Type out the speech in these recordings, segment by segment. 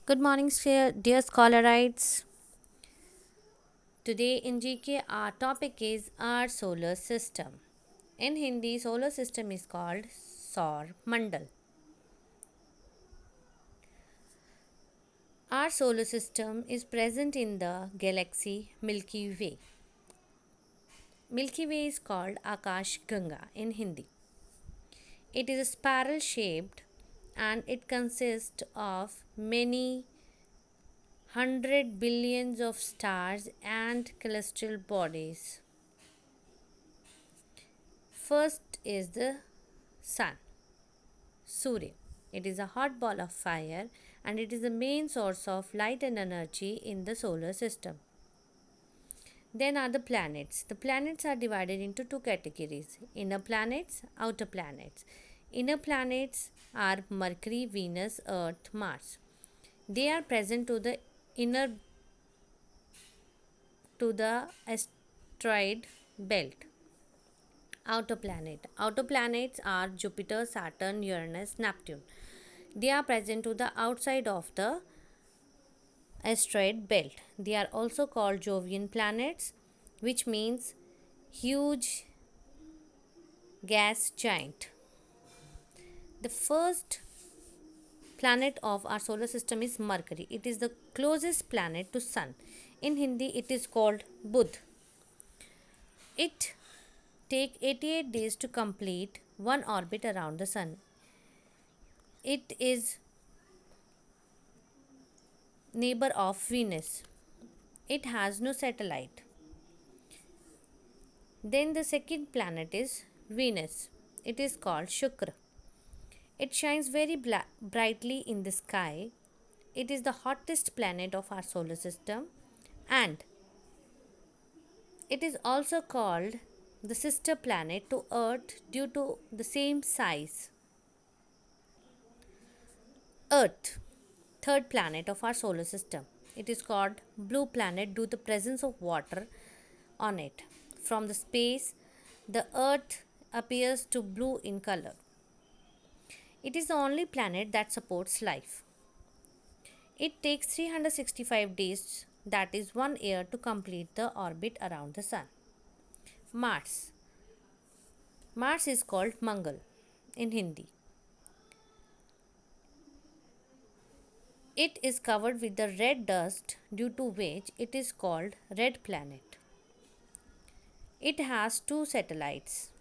Good morning, dear scholarites. Today in GK, our topic is our solar system. In Hindi, solar system is called Saur Mandal. Our solar system is present in the galaxy Milky Way. Milky Way is called Akash Ganga in Hindi. It is spiral shaped and it consists of many 100 billions of stars and celestial bodies. First is the sun, Surya. It is a hot ball of fire and it is the main source of light and energy in the solar system. Then are the planets. The planets are divided into two categories: inner planets, outer planets. Inner planets are Mercury, Venus, Earth, Mars. They are present to the inner to the asteroid belt. Outer planets are Jupiter, Saturn, Uranus, Neptune. They are present to the outside of the asteroid belt. They are also called Jovian planets, which means huge gas giant. The first planet of our solar system is Mercury. It is the closest planet to Sun. In Hindi, it is called Budh. It takes 88 days to complete one orbit around the Sun. It is neighbor of Venus. It has no satellite. Then the second planet is Venus. It is called Shukra. It shines very brightly in the sky. It is the hottest planet of our solar system and it is also called the sister planet to Earth due to the same size. Earth, third planet of our solar system. It is called blue planet due to the presence of water on it. From the space, the Earth appears to blue in color. It is the only planet that supports life. It takes 365 days, that is 1 year, to complete the orbit around the Sun. Mars. Mars is called Mangal in Hindi. It is covered with the red dust, due to which it is called red planet. It has two satellites.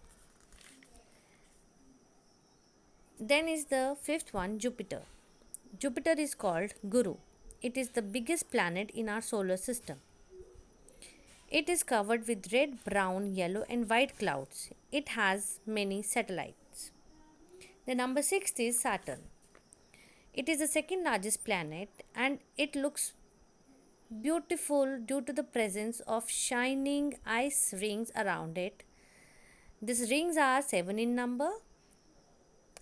Then is the fifth one, Jupiter. Jupiter is called Guru. It is the biggest planet in our solar system. It is covered with red, brown, yellow, and white clouds. It has many satellites. The number 6 is Saturn. It is the second largest planet and it looks beautiful due to the presence of shining ice rings around it. These rings are 7 in number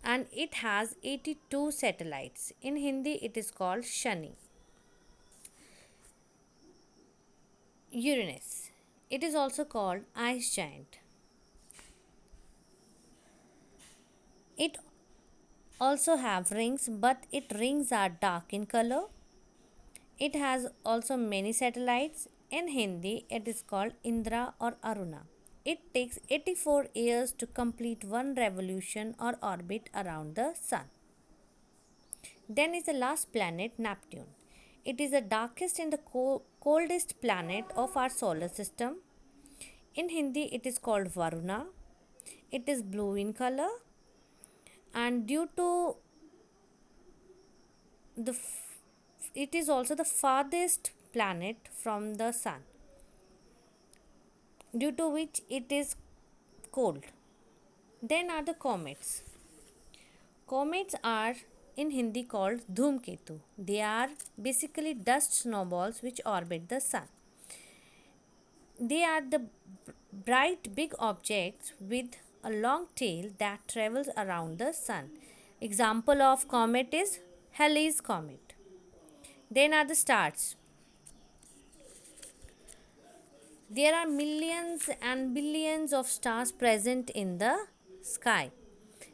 and it has 82 satellites. In Hindi, it is called Shani. Uranus. It is also called ice giant. It also have rings, but its rings are dark in color. It has also many satellites. In Hindi, it is called Indra or Aruna. It takes 84 years to complete one revolution or orbit around the Sun. Then is the last planet, Neptune. It is the darkest and the coldest planet of our solar system. In Hindi, it is called Varuna. It is blue in color and due to it is also the farthest planet from the Sun, due to which it is cold. Then are the comets. Comets are in Hindi called Dhumketu. They are basically dust snowballs which orbit the Sun. They are the bright big objects with a long tail that travels around the Sun. Example of comet is Halley's Comet. Then are the stars. There are millions and billions of stars present in the sky.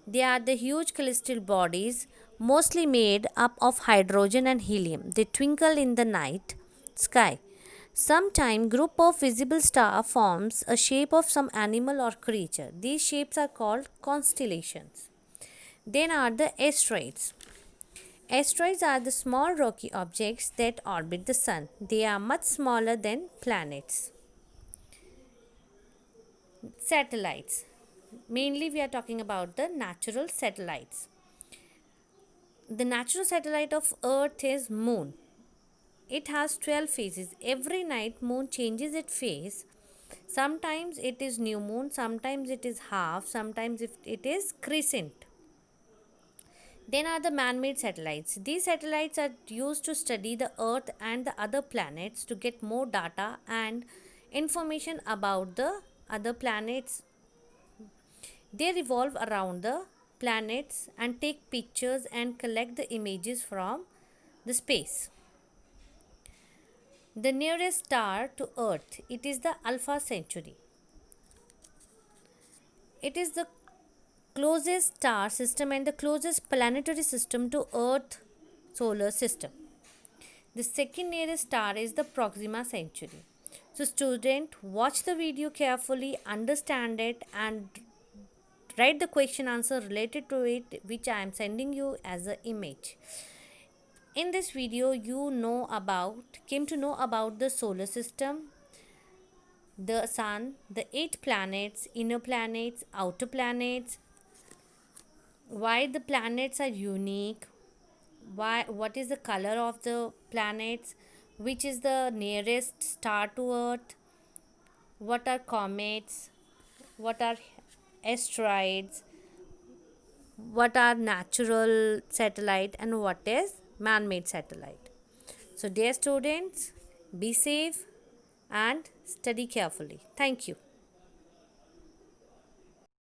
They are the huge celestial bodies mostly made up of hydrogen and helium. They twinkle in the night sky. Sometime group of visible star forms a shape of some animal or creature. These shapes are called constellations. Then are the asteroids. Asteroids are the small rocky objects that orbit the sun. They are much smaller than planets. Satellites. Mainly we are talking about the natural satellites. The natural satellite of Earth is Moon. It has 12 phases. Every night moon changes its phase. Sometimes it is new moon, sometimes it is half, sometimes it is crescent. Then are the man-made satellites. These satellites are used to study the Earth and the other planets to get more data and information about the other planets. They revolve around the planets and take pictures and collect the images from the space. The nearest star to Earth, it is the Alpha Centauri. It is the closest star system and the closest planetary system to Earth solar system. The second nearest star is the Proxima Centauri. So student, watch the video carefully, understand it and write the question answer related to it which I am sending you as an image. In this video you came to know about the solar system, the sun, the 8 planets, inner planets, outer planets, why the planets are unique, what is the color of the planets, which is the nearest star to Earth, what are comets, what are asteroids, what are natural satellite and what is man-made satellite. So dear students, be safe and study carefully. Thank you.